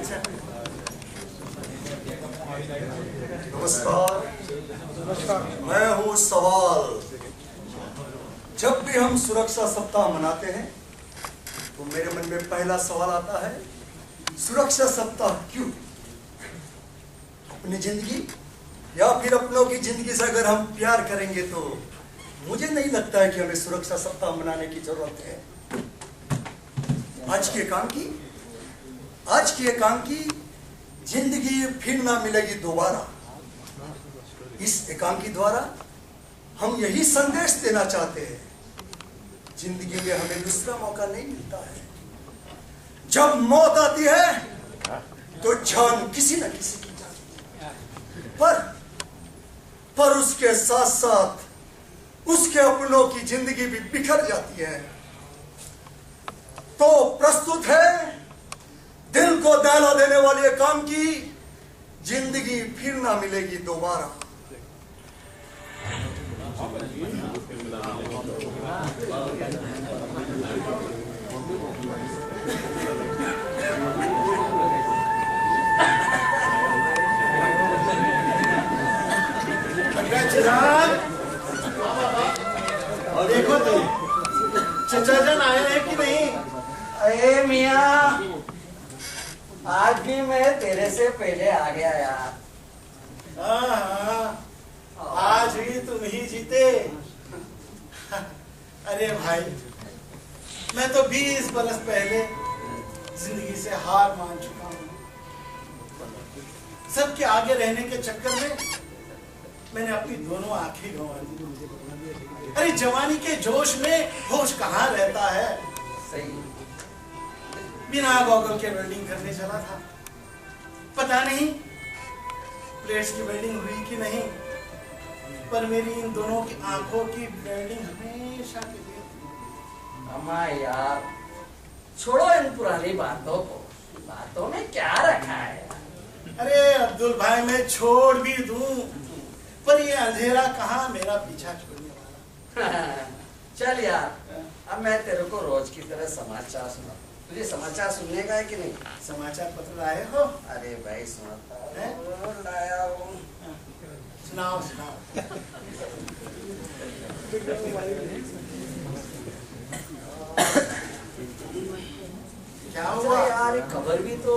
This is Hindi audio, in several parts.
नमस्कार, मैं हूँ सवाल। जब भी हम सुरक्षा सप्ताह मनाते हैं तो मेरे मन में पहला सवाल आता है, सुरक्षा सप्ताह क्यों? अपनी जिंदगी या फिर अपनों की जिंदगी से अगर हम प्यार करेंगे तो मुझे नहीं लगता है कि हमें सुरक्षा सप्ताह मनाने की जरूरत है। आज की एकांकी जिंदगी फिर ना मिलेगी दोबारा। इस एकांकी द्वारा हम यही संदेश देना चाहते हैं, जिंदगी में हमें दूसरा मौका नहीं मिलता है। जब मौत आती है तो जान किसी न किसी की जाती है, पर उसके साथ साथ उसके अपनों की जिंदगी भी बिखर जाती है। तो प्रस्तुत है दिल को दहला देने वाले काम की जिंदगी फिर ना मिलेगी दोबारा। और देखो तो चचा जन आए हैं कि नहीं? अरे मियाँ, आज भी मैं तेरे से पहले आ गया यार। हाँ, आज भी तुम ही जीते। अरे भाई, मैं तो 20 बरस पहले जिंदगी से हार मान चुका हूँ। सबके आगे रहने के चक्कर में मैंने अपनी दोनों आंखें गंवा दी। अरे जवानी के जोश में होश कहाँ रहता है। सही। बिना गॉगल के वेल्डिंग करने चला था, पता नहीं प्लेट्स की वेल्डिंग हुई कि नहीं, पर मेरी इन दोनों की आंखों की वेल्डिंग हमेशा के लिए थी। अम्मा यार, छोड़ो इन पुरानी बातों को। बातों में क्या रखा है यार? अरे अब्दुल भाई, मैं छोड़ भी दूं, पर ये अंधेरा कहाँ मेरा पीछा छोड़ने वाला। चल यार, अब मैं तेरे को रोज की तरह समाचार सुना। तुझे समाचार सुनने का है कि नहीं? समाचार पत्र लाए हो? अरे भाई सुनाता है? लाया हूँ। सुनाओ सुनाओ। क्या हुआ यार? खबर भी तो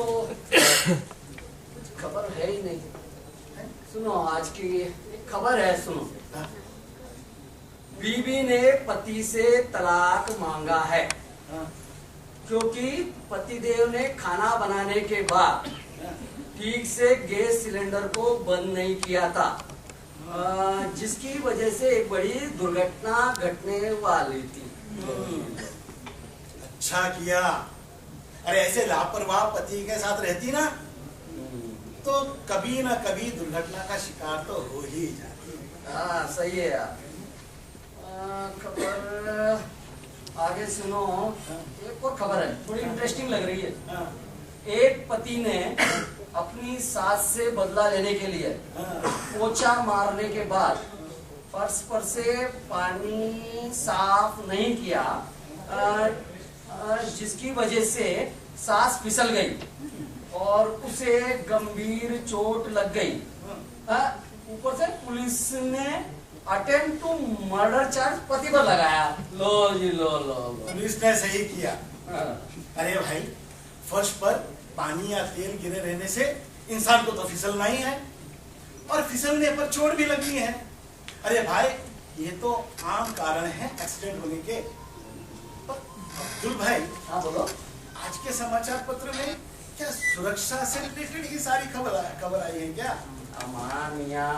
कुछ खबर है ही नहीं। सुनो, आज की एक खबर है, सुनो। बीवी ने पति से तलाक मांगा है क्योंकि पतिदेव ने खाना बनाने के बाद ठीक से गैस सिलेंडर को बंद नहीं किया था, जिसकी वजह से एक बड़ी दुर्घटना घटने वाली थी। अच्छा किया। अरे ऐसे लापरवाह पति के साथ रहती ना तो कभी ना कभी दुर्घटना का शिकार तो हो ही जाती है। हाँ सही है यार। खबर आगे सुनो। एक और खबर है, थोड़ी इंटरेस्टिंग लग रही है। एक पति ने अपनी सास से बदला लेने के लिए पोछा मारने के बाद फर्श पर से पानी साफ नहीं किया, जिसकी वजह से सास फिसल गई और उसे गंभीर चोट लग गई। ऊपर से पुलिस ने अटेम्प्ट टू मर्डर चार्ज पति पर लगाया। लो जी लो लो लो। पुलिस ने सही किया। अरे भाई, फर्श पर पानी या तेल गिरे रहने से इंसान को तो फिसलना ही है, और फिसलने पर चोट भी लगनी है। अरे भाई, ये तो आम कारण है एक्सीडेंट होने के। अब्दुल भाई, हाँ बोलो। आज के समाचार पत्र में क्या सुरक्षा से रिलेटेड ही सारी खबर आई है क्या? अमान मियां,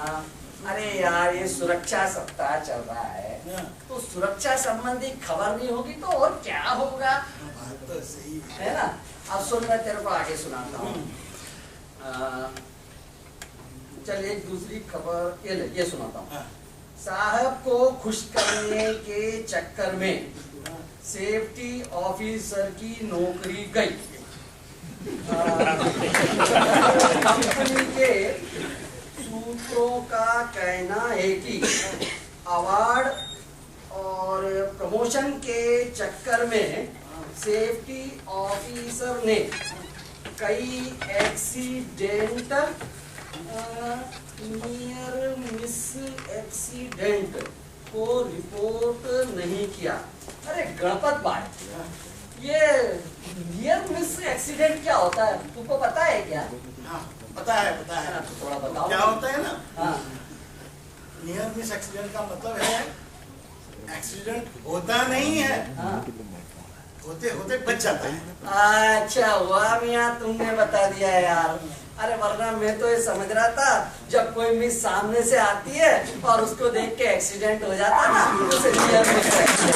अरे यार, ये सुरक्षा सप्ताह चल रहा है तो सुरक्षा संबंधी खबर नहीं होगी तो और क्या होगा? बात तो सही है ना। अब सुन, मैं तेरे को आगे सुनाता हूँ। चल एक दूसरी खबर ये सुनाता हूँ। साहब को खुश करने के चक्कर में सेफ्टी ऑफिसर की नौकरी गई। कंपनी के सूत्रों का कहना है कि अवार्ड और प्रमोशन के चक्कर में सेफ्टी ऑफिसर ने कई एक्सीडेंट, नियर मिस एक्सीडेंट को रिपोर्ट नहीं किया। अरे गणपत भाई, ये नियर मिस एक्सीडेंट क्या होता है, तुमको पता है क्या? हाँ पता है थोड़ा बताओ। क्या होता है ना, हाँ नियर मिस एक्सीडेंट का मतलब है एक्सीडेंट होता नहीं है, हाँ। होते होते बच जाता है। अच्छा हुआ मियाँ तुमने बता दिया यार। अरे वरना मैं तो ये समझ रहा था जब कोई मिस सामने से आती है और उसको देख के एक्सीडेंट हो जाता ना, उसे नियर मिस एक्सीडेंट।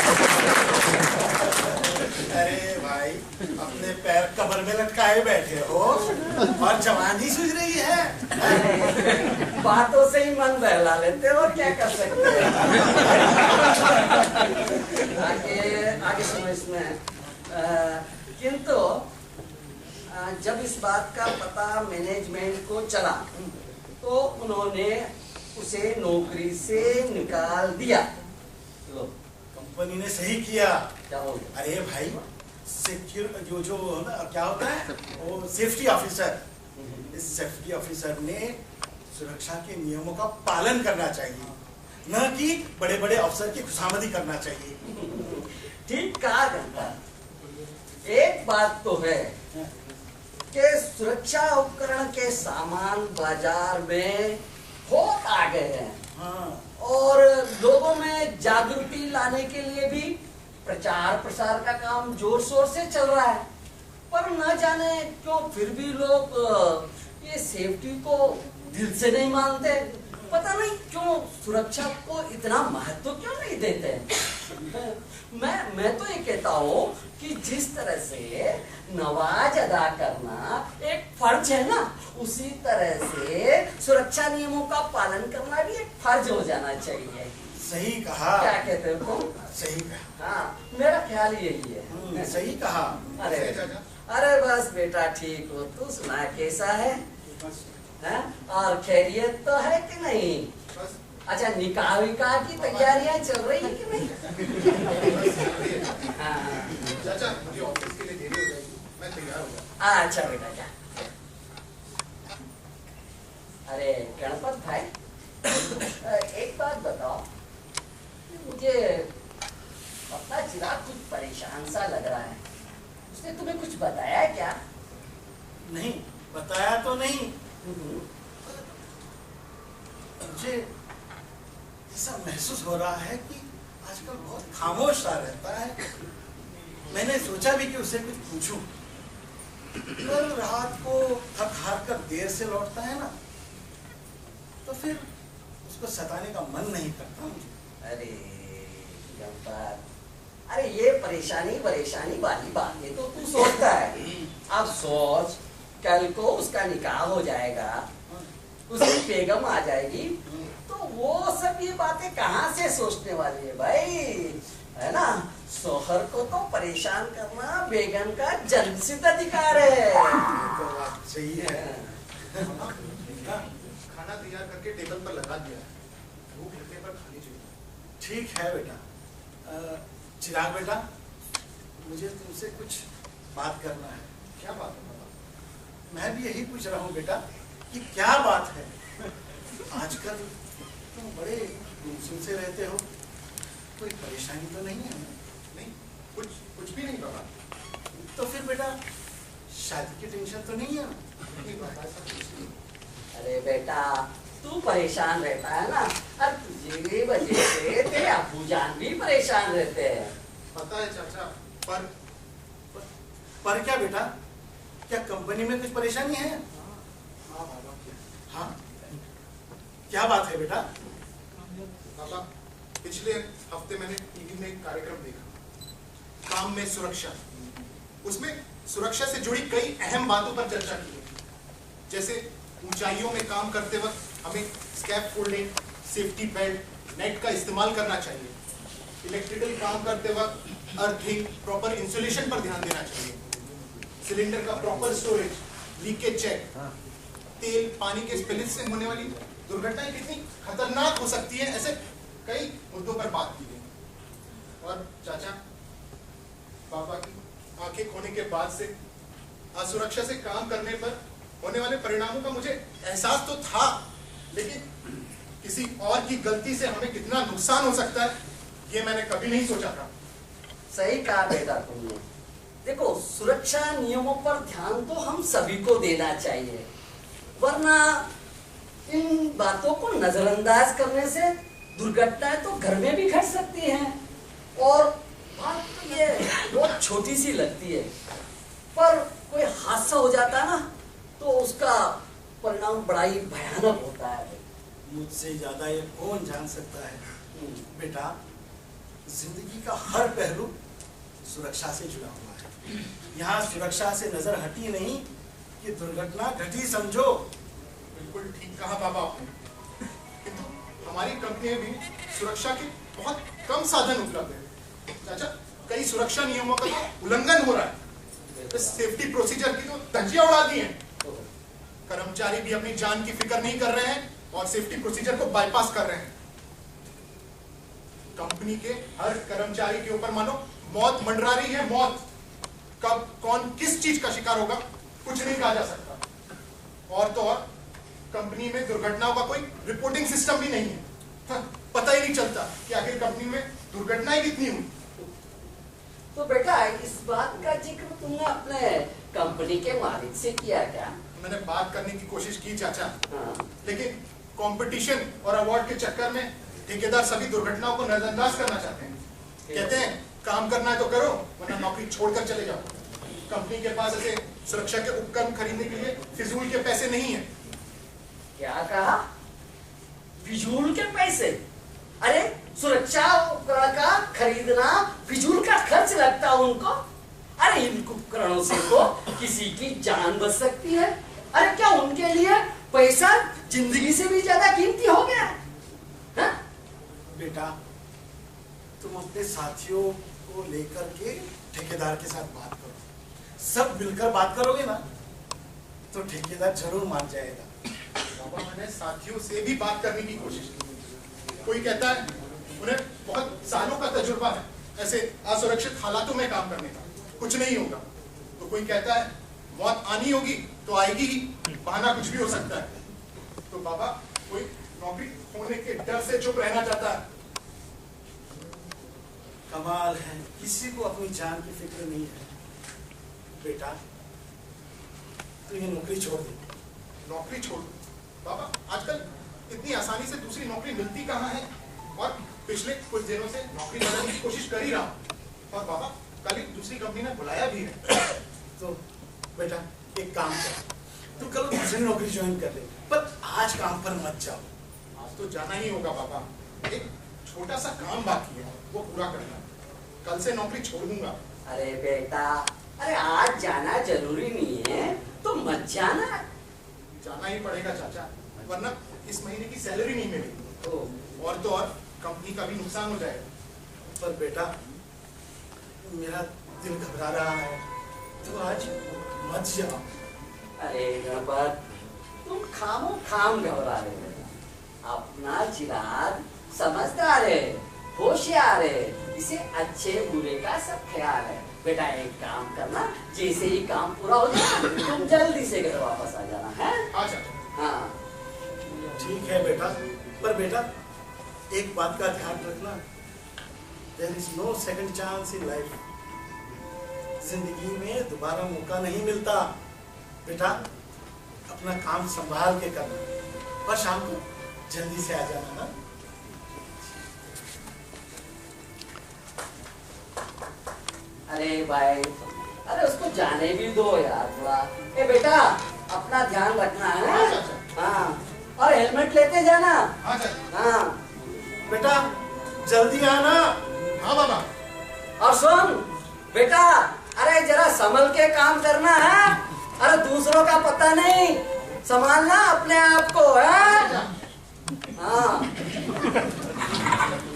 अरे भाई, अपने पैर कब्र में लटकाए बैठे हो और जवानी सूझ रही है। बातों से ही मन बहला लेते हो, क्या कर सकते हैं। आगे सुनो इसमें। किंतु जब इस बात का पता मैनेजमेंट को चला तो उन्होंने उसे नौकरी से निकाल दिया। लो, कंपनी ने सही किया। क्या हो गया? अरे भाई, सिक्योर जो ना क्या होता है वो सेफ्टी ऑफिसर, इस सेफ्टी ऑफिसर ने सुरक्षा के नियमों का पालन करना चाहिए, न कि बड़े बड़े अफसर की खुशामदी करना चाहिए। ठीक कहा गंगा। एक बात तो है कि सुरक्षा उपकरण के सामान बाजार में बहुत आ गए हैं। हाँ। और लोगों में जागृति लाने के लिए भी प्रचार प्रसार का काम जोर शोर से चल रहा है, पर न जाने क्यों फिर भी लोग ये सेफ्टी को दिल से नहीं मानते। पता नहीं क्यों सुरक्षा को इतना महत्व क्यों नहीं देते। मैं तो ये कहता हूँ कि जिस तरह से नमाज अदा करना एक फर्ज है ना, उसी तरह से सुरक्षा नियमों का पालन करना भी एक फर्ज हो जाना चाहिए। सही कहा। क्या कहते हो तुम? सही कहा। हाँ, मेरा ख्याल यही है। सही कहा। अरे बस बेटा ठीक हो, तू सुना कैसा है? और खैरियत तो है कि नहीं? अच्छा, निकाह विकाह की तैयारियां चल रही है कि नहीं? चाचा, मुझे ऑफिस के लिए देरी हो जाएगी, मैं तैयार हो गया। अच्छा बेटा क्या? अरे गणपत भाई, एक बात बताओ, मुझे अपना चिराग कुछ परेशान सा लग रहा है। उसने तुम्हें कुछ बताया क्या? नहीं बताया तो नहीं, मुझे ऐसा महसूस हो रहा है कि आजकल बहुत खामोश सा रहता है। मैंने सोचा भी कि उसे कुछ पूछूं। कल रात को थक हार कर देर से लौटता है ना, तो फिर उसको सताने का मन नहीं करता मुझे। अरे गंपत, अरे ये परेशानी वाली बातें तो तू सोचता है। अब सोच, कल को उसका निकाह हो जाएगा, उसकी बेगम आ जाएगी, तो वो सब ये बातें कहाँ से सोचने वाली है भाई, है ना? शोहर को तो परेशान करना बेगम का जन्मसिद्ध अधिकार है। तो बात सही है। खाना तैयार करके टेबल पर लगा दिया है, भूख लगने पर खानी चाहिए। ठीक है बेटा। चिराग बेटा, मुझे तुमसे कुछ बात करना है। क्या बात है बाबा? मैं भी यही पूछ रहा हूँ बेटा कि क्या बात है। आजकल तुम बड़े गुमसुम से रहते हो, कोई परेशानी तो नहीं है? नहीं, कुछ भी नहीं बाबा। तो फिर बेटा शादी की टेंशन तो नहीं है? नहीं बाबा, ऐसा कुछ नहीं। अरे बेटा, तू परेशान रहता है ना, और तुझे वजह से तेरे अब्बूजान भी परेशान रहते हैं। पता है चाचा, पर क्या बेटा, क्या कंपनी में कुछ परेशानी है? हाँ बाबा, क्या? हाँ, क्या बात है बेटा? बाबा, पिछले हफ्ते मैंने टीवी में एक कार्यक्रम देखा, काम में सुरक्षा। उसमें सुरक्षा से जुड़ी कई अहम बातों पर चर्चा की गई, जैसे ऊंचाइयों में काम करते वक्त हमें स्कैफोल्डिंग, सेफ्टी बेल्ट, नेट का इस्तेमाल करना चाहिए। इलेक्ट्रिकल काम करते वक्त अर्थिंग, प्रॉपर इंसुलेशन पर ध्यान देना चाहिए। सिलेंडर का प्रॉपर स्टोरेज, लीकेज चेक, तेल पानी के स्पिलिज से होने वाली दुर्घटनाएं कितनी खतरनाक हो सकती है, ऐसे कई मुद्दों पर बात की गई। और चाचा, बाबा की आंखें खोने के बाद से असुरक्षा से काम करने पर होने वाले परिणामों का मुझे एहसास तो था, लेकिन किसी और की गलती से हमें कितना नुकसान हो सकता है ये मैंने कभी नहीं सोचा था। सही कहा बेटा तुमने। देखो, सुरक्षा नियमों पर ध्यान तो हम सभी को देना चाहिए, वरना इन बातों को नजरअंदाज करने से दुर्घटनाएं तो घर में भी घट सकती हैं। और बात तो ये बहुत छोटी सी लगती है, पर कोई हादसा हो जाता है ना तो उसका परिणाम बड़ा ही भयानक होता है। मुझसे ज्यादा ये कौन जान सकता है बेटा, जिंदगी का हर पहलू सुरक्षा से जुड़ा हुआ है। यहाँ सुरक्षा से नजर हटी नहीं कि दुर्घटना घटी समझो। बिल्कुल ठीक कहा बाबा आपने, किंतु हमारी कंपनी में भी सुरक्षा के बहुत कम साधन उपलब्ध है। चाचा, कई सुरक्षा नियमों का तो उल्लंघन हो रहा है। सेफ्टी प्रोसीजर की तो धज्जियां उड़ा दी हैं। कर्मचारी भी अपनी जान की फिक्र नहीं कर रहे हैं और सेफ्टी प्रोसीजर को बाईपास कर रहे हैं। कंपनी के हर कर्मचारी के ऊपर मानो मौत मंडरा रही है। मौत कब कौन किस चीज का शिकार होगा कुछ नहीं कहा जा सकता। और तो और कंपनी में दुर्घटनाओं का कोई रिपोर्टिंग सिस्टम भी नहीं है। पता ही नहीं चलता कि आखिर कंपनी में दुर्घटनाएं कितनी हुई। तो बेटा, इस बात का जिक्र तुमने अपने कंपनी के मालिक से किया क्या? मैंने बात करने की कोशिश की चाचा, हाँ। लेकिन कंपटीशन और अवार्ड के चक्कर में ठेकेदार सभी दुर्घटनाओं को नजरअंदाज करना चाहते हैं। कहते हैं काम करना है तो करो, वरना नौकरी छोड़कर चले जाओ। कंपनी के पास ऐसे सुरक्षा के उपकरण खरीदने के लिए फिजूल के पैसे नहीं है। क्या कहा? फिजूल के पैसे? अरे, सुरक्षा उपकरण का खरीदना फिजूल का खर्च लगता है उनको? अरे, इन उपकरणों से तो किसी की जान बच सकती है। अरे, क्या उनके लिए पैसा जिंदगी से भी ज्यादा कीमती हो गया? हाँ? बेटा, तुम अपने साथियों को लेकर के ठेकेदार के साथ बात करो। सब मिलकर बात करोगे ना तो ठेकेदार जरूर मान जाएगा। बाबा, मैंने साथियों से भी बात करने की कोशिश की। कोई कहता है उन्हें बहुत सालों का तजुर्बा है ऐसे असुरक्षित हालातों में काम करने का, कुछ नहीं होगा। तो कोई कहता है मौत आनी होगी तो आएगी ही, बहाना कुछ भी हो सकता है। तो बाबा, कोई नौकरी खोने के डर से चुप रहना चाहता है। कमाल है, किसी को अपनी जान की फिक्र नहीं है। बेटा, तू ये नौकरी छोड़ दे। नौकरी छोड़ दो? बाबा, आजकल इतनी आसानी से दूसरी नौकरी मिलती कहाँ है, और पिछले कुछ दिनों से नौकरी बदलने की कोशिश कर ही रहा हूँ। और बाबा, कल ही दूसरी कंपनी ने बुलाया भी है। तो बेटा, एक काम कर, तू कल दूसरी नौकरी ज्वाइन कर ले, पर आज काम पर मत जाओ। आज तो जाना ही होगा बाबा, एक छोटा सा काम बाकी है, वो पूरा करना है। कल से नौकरी छोड़ दूंगा। अरे बेटा, अरे आज जाना जरूरी नहीं है तो मत जाना। जाना ही पड़ेगा चाचा, वरना इस महीने की सैलरी नहीं मिलेगी। और तो और कंपनी का भी नुकसान हो जाएगा। पर बेटा, मेरा दिल घबरा रहा है, तो आज मत जाओ। अरे गणपत, तुम खाम घबरा रहे हो। अपना चिराग समझदार है, होशियार है, इसे अच्छे बुरे का सब ख्याल है। बेटा, एक काम करना, जैसे ही काम पूरा हो जाए तुम जल्दी से घर वापस आ जाना है। हाँ चाचा। हाँ, ठीक है बेटा, पर बेटा एक बात का ध्यान रखना, there is no second chance in life. जिंदगी में दोबारा मौका नहीं मिलता। बेटा, अपना काम संभाल के करना और शाम को जल्दी से आ जाना ना। अरे भाई, अरे उसको जाने भी दो यार थोड़ा। ए बेटा, अपना ध्यान रखना है। हाँ चाचा। हाँ, और हेलमेट लेते जाना। हाँ चाचा। हाँ बेटा, जल्दी आना। हाँ बाबा। और सुन बेटा, अरे जरा संभल के काम करना है। अरे दूसरों का पता नहीं, संभालना अपने आप को है। हाँ,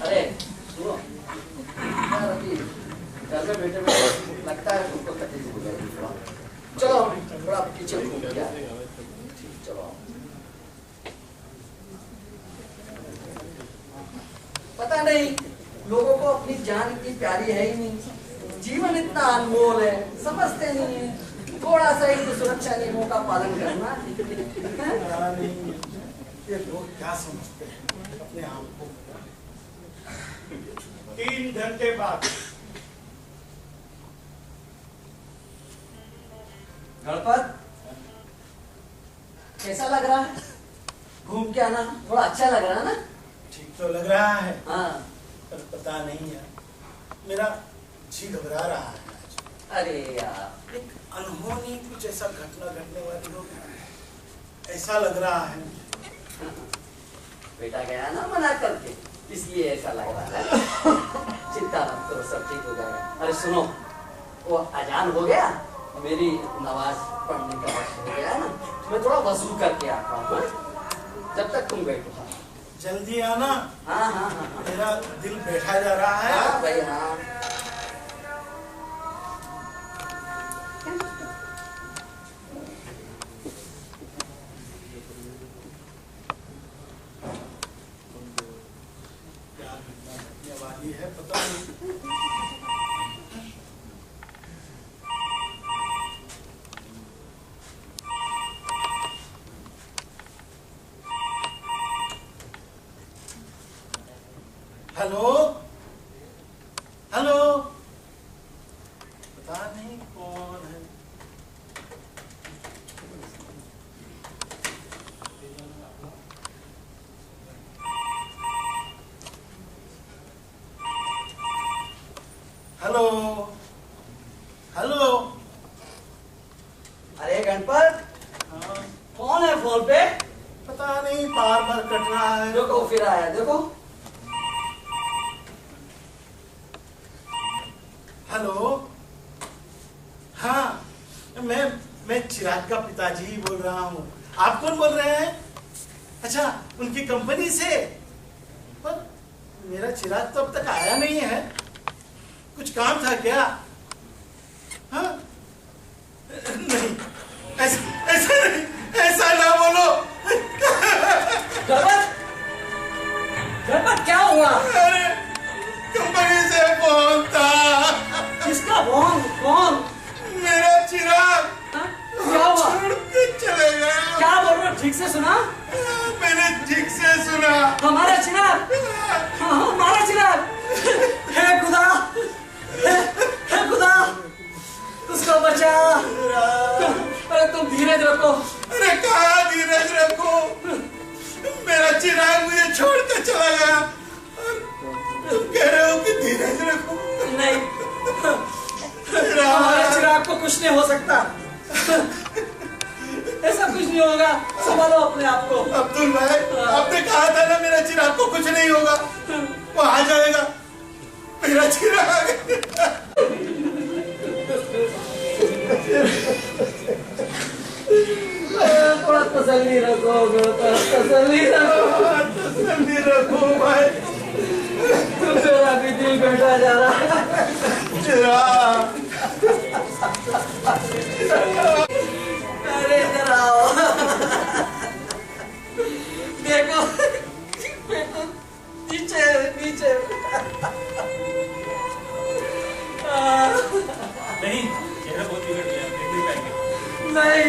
अरे सुनो यार, अभी घर में बैठे बैठे लगता है तुमको तकलीफ हो जाएगी। चलो थोड़ा पीछे घूम गया। चलो, पता नहीं लोगों को अपनी जान इतनी प्यारी है ही नहीं, जीवन इतना अनमोल है, समझते नहीं है। थोड़ा सा ही तो सुरक्षा नियमों का पालन करना। पता नहीं ये लोग क्या समझते हैं अपने आप को। 3 घंटे बाद गणपत, कैसा लग रहा है? घूम के आना थोड़ा अच्छा लग रहा है ना? ठीक तो लग रहा है, हाँ। पर पता नहीं है, मेरा जी घबरा रहा है आज। अरे यार, एक अनहोनी कुछ ऐसा घटना घटने वाली हो, ऐसा लग रहा है। बेटा गया ना मना करके, इसलिए ऐसा लग रहा है। चिंता मत करो, सब ठीक हो जाएगा। अरे सुनो, वो अजान हो गया, मेरी नमाज पढ़ने का वक्त हो गया ना, मैं थोड़ा वजू करके आता हूँ, जब तक तुम बैठो। जल्दी आना। हाँ हाँ हाँ हाँ। मेरा दिल बैठा जा रहा है। हाँ भाई हाँ। क्या घटना घटने वाली है पता नहीं। हेलो हेलो, पता नहीं कौन है। Hello hello. अरे गणपत, हाँ, कौन है फोन पे? पता नहीं बार बार कट रहा है। देखो फिर आया, देखो। हेलो, हाँ, मैं चिराग का पिताजी ही बोल रहा हूँ। आप कौन बोल रहे हैं? अच्छा, उनकी कंपनी से। पर मेरा चिराग तो अब तक आया नहीं है। कुछ काम था क्या? हाँ? नहीं, ऐसा नहीं, ऐसा ना बोलो। गणपत, गणपत क्या हुआ? अरे कंपनी से फोन था। किसका फोन? कौन? मेरा चिराग हाँ? क्या हुआ? छोड़ के चले गया। क्या बोल रहे हो? ठीक से सुना? मैंने ठीक से सुना। हमारा चिराग, हाँ, हमारा चिराग। हे खुदा, हे खुदा, उसको बचा। अरे तुम धीरज रखो। अरे कहाँ धीरज रखो? मेरा चिराग मुझे छोड़ के चला गया और तुम कह रहे हो कि धीरज रखो? नहीं, हमारे चिराग को कुछ नहीं हो सकता। ऐसा कुछ नहीं होगा, संभालो अपने आप को। अब्दुल भाई, आपने कहा था ना मेरा चिराग को कुछ नहीं होगा, वो आ जाएगा। मेरा चिराग थोड़ा तसल्ली रखो, तसल्ली रखो, तसल्ली रखो भाई। मेरा भी दिल बैठा जा रहा है। चिराग, अरे इधर आओ। देखो, देखो, नीचे नीचे। नहीं, चेहरा बहुत बिगड़ गया, देख नहीं पाएंगे। नहीं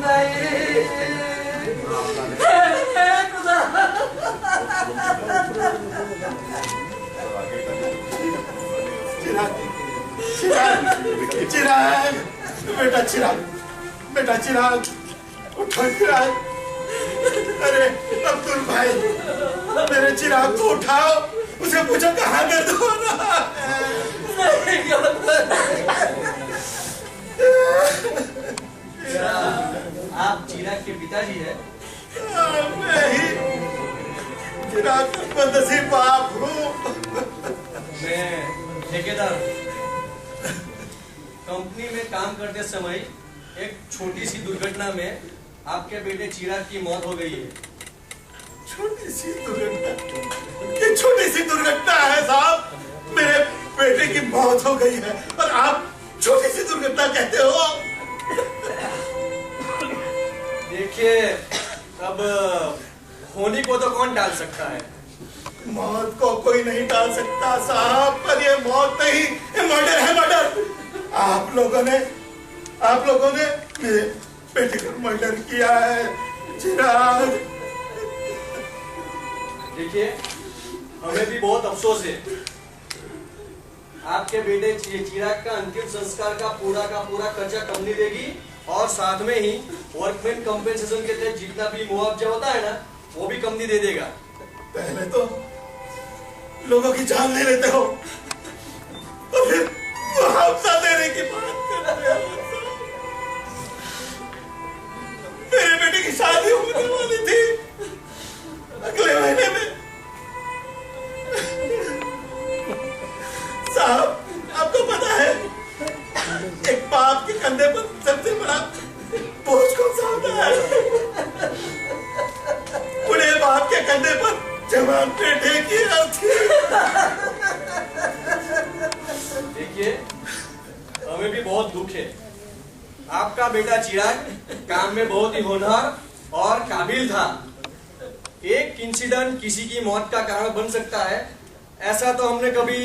नहीं, खुदा। चिराग, चिराग, चिराग, बेटा चिराग, बेटा चिराग, उठो चिराग। अरे अब्दुल भाई, मेरे चिराग को उठाओ, उसे पूछो कहाँ दर्द हो रहा है। आप चिराग के पिताजी हैं? मैं ही चिराग का बदनसीब बाप हूँ। मैं ठेकेदार कंपनी में काम करते समय एक छोटी सी दुर्घटना में आपके बेटे चिराग की मौत हो गई है। छोटी सी दुर्घटना? ये छोटी सी दुर्घटना है साहब? मेरे बेटे की मौत हो गई है और आप छोटी सी दुर्घटना कहते हो? देखिए, अब होनी को तो कौन टाल सकता है? मौत को कोई नहीं टाल सकता साहब, पर ये मौत नहीं, ये मर्डर है, मर्डर। आप लोगों ने आप लोगों ने मेरे बेटे का मर्डर किया है। चिराग, देखिए, हमें भी बहुत अफसोस है। आपके बेटे चिराग का अंतिम संस्कार का पूरा खर्चा कंपनी देगी और साथ में ही वर्कमैन कंपेंसेशन के तहत जितना भी मुआवजा होता है ना, वो भी कंपनी दे देगा। पहले तो लोगों की जान ले लेते हो और फिर मुआवजा देने की बात करते हो। मेरे बेटे की शादी होने वाली थी अगले महीने में। साहब, आपको पता है एक बाप के कंधे पर सबसे बड़ा बोझ कौन सा होता है? बूढ़े बाप के कंधे पर जवान बेटे की अर्थी। देखिए, हमें भी बहुत दुख है। आपका बेटा चिराग काम में बहुत ही होनहार और काबिल था। एक इंसिडेंट किसी की मौत का कारण बन सकता है, ऐसा तो हमने कभी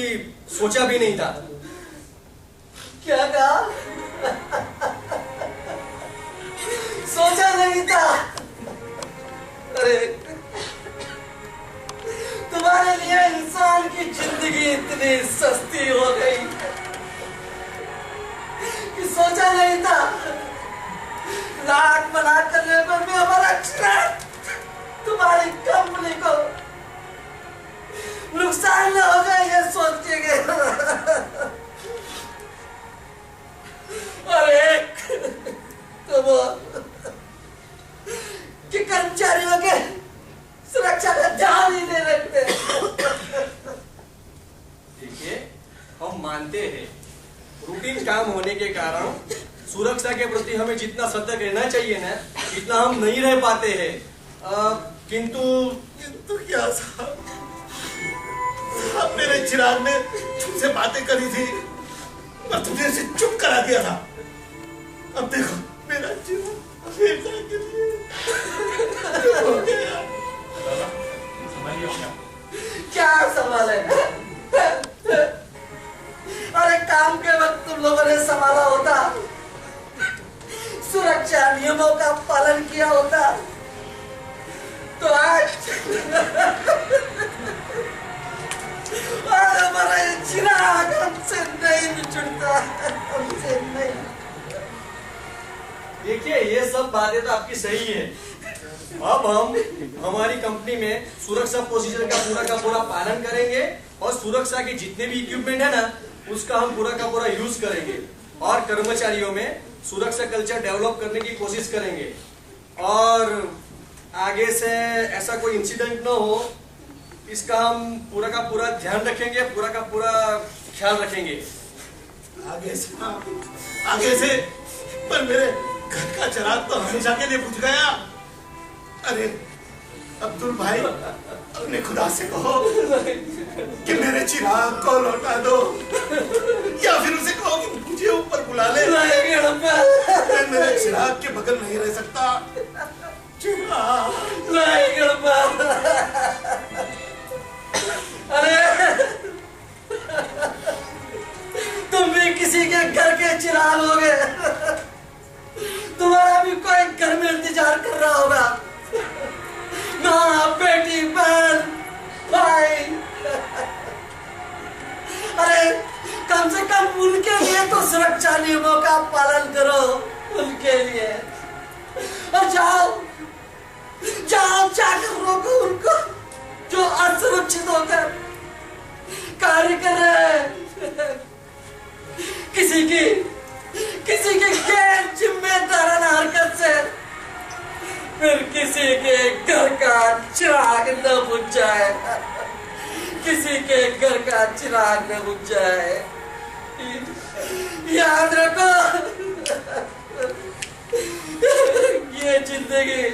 सोचा भी नहीं था। क्या कहा? सोचा नहीं था? अरे, तुम्हारे लिए इंसान की जिंदगी इतनी सस्ती हो गई कि सोचा नहीं था लाख बना करने पर भी हमारा चिराग तुम्हारी कंपनी को नुकसान न होगा ये सोच के गए। अरे तो वो कि कर्मचारियों के सुरक्षा का ध्यान ही नहीं रखते। देखिए, हम मानते हैं रूटीन काम होने के कारण सुरक्षा के प्रति हमें जितना सतर्क रहना चाहिए ना, इतना हम नहीं रह पाते हैं। किंतु क्या साहब, मेरे चिराग ने तुमसे बातें करी थी पर तुमने उसे चुप करा दिया था। अब देखो मेरा चिराग हमेशा के लिए चुप हो गया। क्या सवाल है? अरे काम के वक्त तुम लोगों ने संभाला होता, सुरक्षा नियमों का पालन किया होता, तो आज हमारा चिराग हमसे नहीं बिछुड़ता, हमसे नहीं। देखिए, ये सब बातें तो आपकी सही है। अब हम हमारी कंपनी में सुरक्षा प्रोसीजर का पूरा पालन करेंगे और सुरक्षा के जितने भी इक्विपमेंट है ना, उसका हम पूरा यूज करेंगे और कर्मचारियों में सुरक्षा कल्चर डेवलप करने की कोशिश करेंगे और आगे से ऐसा कोई इंसिडेंट न हो, इसका हम पूरा का पूरा ध्यान रखेंगे, पूरा का पूरा ख्याल रखेंगे। आगे से पर मेरे घर का चिराग तो हमेशा के लिए बुझ गया। अरे अब्दुल भाई, अपने खुदा से कहो कि मेरे चिराग को लौटा दो या फिर उसे कहो कि मुझे ऊपर बुला ले। मैं मेरे चिराग के बगल नहीं रह सकता। अरे तुम भी किसी के घर के चिराग हो गए, तुम्हारा भी कोई घर में इंतजार कर रहा होगा। माँ, बेटी, बहन, भाई, अरे कम से कम उनके लिए तो सुरक्षा नियमों का पालन करो, उनके लिए। और जाओ जाकर रोको उनको जो असुरक्षित होकर कार्य कर रहे हैं। किसी की गैर जिम्मेदाराना हरकत से फिर किसी के घर का चिराग न बुझ जाए, किसी के घर का चिराग न बुझ जाए। याद रखो, ये जिंदगी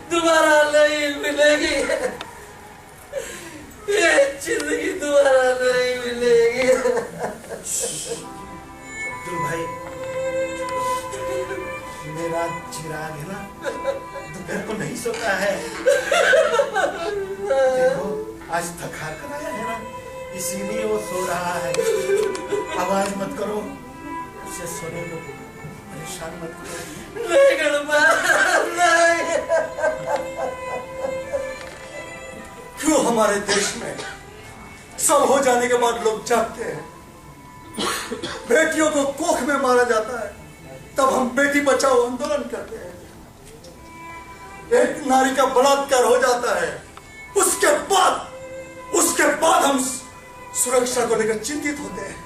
दोबारा नहीं मिलेगी, ये जिंदगी दोबारा नहीं मिलेगी। अब्दुल भाई, मेरा चिराग है ना, दोपहर को नहीं सोता है। देखो, आज थका कर आया है ना, इसीलिए वो सो रहा है। आवाज मत करो, मुझसे सोने को परेशान मत करो। नहीं गणपत, नहीं। क्यों हमारे देश में सब हो जाने के बाद लोग जागते हैं, बेटियों को कोख में मारा जाता है, तब हम बेटी बचाओ आंदोलन करते हैं। एक नारी का बलात्कार हो जाता है, उसके बाद हम सुरक्षा को लेकर चिंतित होते हैं।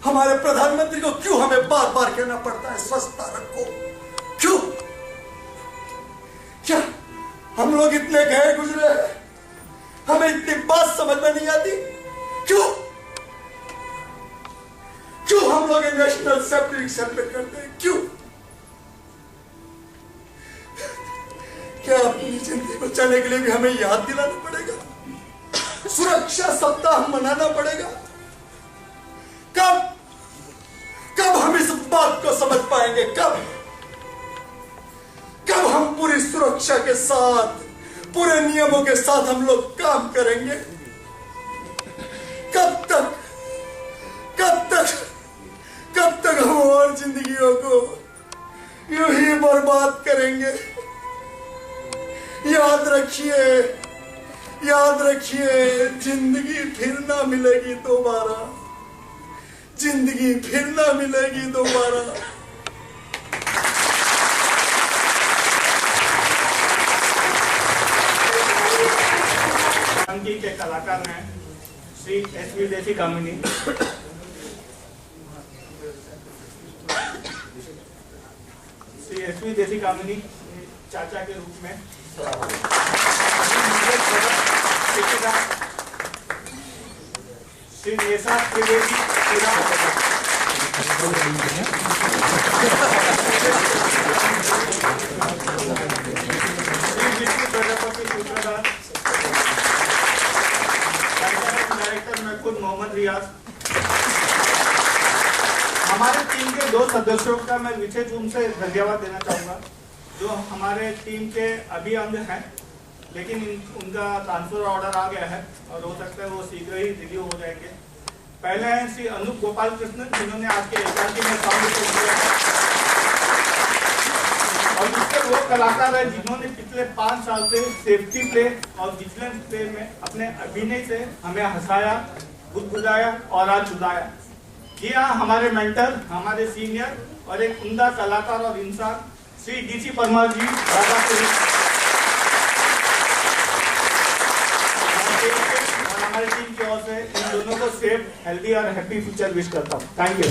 हमारे प्रधानमंत्री को क्यों हमें बार बार कहना पड़ता है स्वच्छता रखो? क्यों? क्या हम लोग इतने गए गुजरे हैं, हमें इतनी बात समझ में नहीं आती? क्यों हम लोग नेशनल सेफ्टी सेलिब्रेट करते हैं? क्यों? क्या अपनी जिंदगी बचाने के लिए भी हमें याद दिलाना पड़ेगा? सुरक्षा सप्ताह मनाना पड़ेगा? कब हम इस बात को समझ पाएंगे? कब हम पूरी सुरक्षा के साथ, पूरे नियमों के साथ हम लोग काम करेंगे? कब तक हम और जिंदगियों को यूं ही बर्बाद करेंगे? याद रखिए, जिंदगी फिर ना मिलेगी दोबारा। जिंदगी फिर ना मिलेगी दोबारा। अंकी के कलाकार हैं श्री एसवी देसी कामिनी। श्री एसवी देसी कामिनी चाचा के रूप में श्री नेसा त्रिवेदी श्री विष्णु प्रजापति सूत्रधार, डायरेक्टर में खुद मोहम्मद रियाज। हमारे टीम के 2 सदस्यों का मैं विशेष रूप से धन्यवाद देना चाहूँगा, जो हमारे टीम के अभी अंग हैं, लेकिन उनका ट्रांसफर ऑर्डर आ गया है और हो सकता है वो शीघ्र ही रिलीव हो जाएंगे। पहले हैं श्री अनूप गोपाल कृष्णन, जिन्होंने आज के एकांकी में शामिल किया है, और दूसरे वो कलाकार हैं जिन्होंने पिछले 5 साल से सेफ्टी प्ले और विजिलेंस प्ले में अपने अभिनय से हमें हंसाया, गुदगुदाया और आज रुलाया। जी हाँ, हमारे मेंटर, हमारे सीनियर और एक उम्दा कलाकार और इंसान श्री डीसी परमार जी और हमारे टीम की ओर से इन दोनों को सेफ, हेल्दी और हैप्पी फ्यूचर विश करता हूँ। Thank you.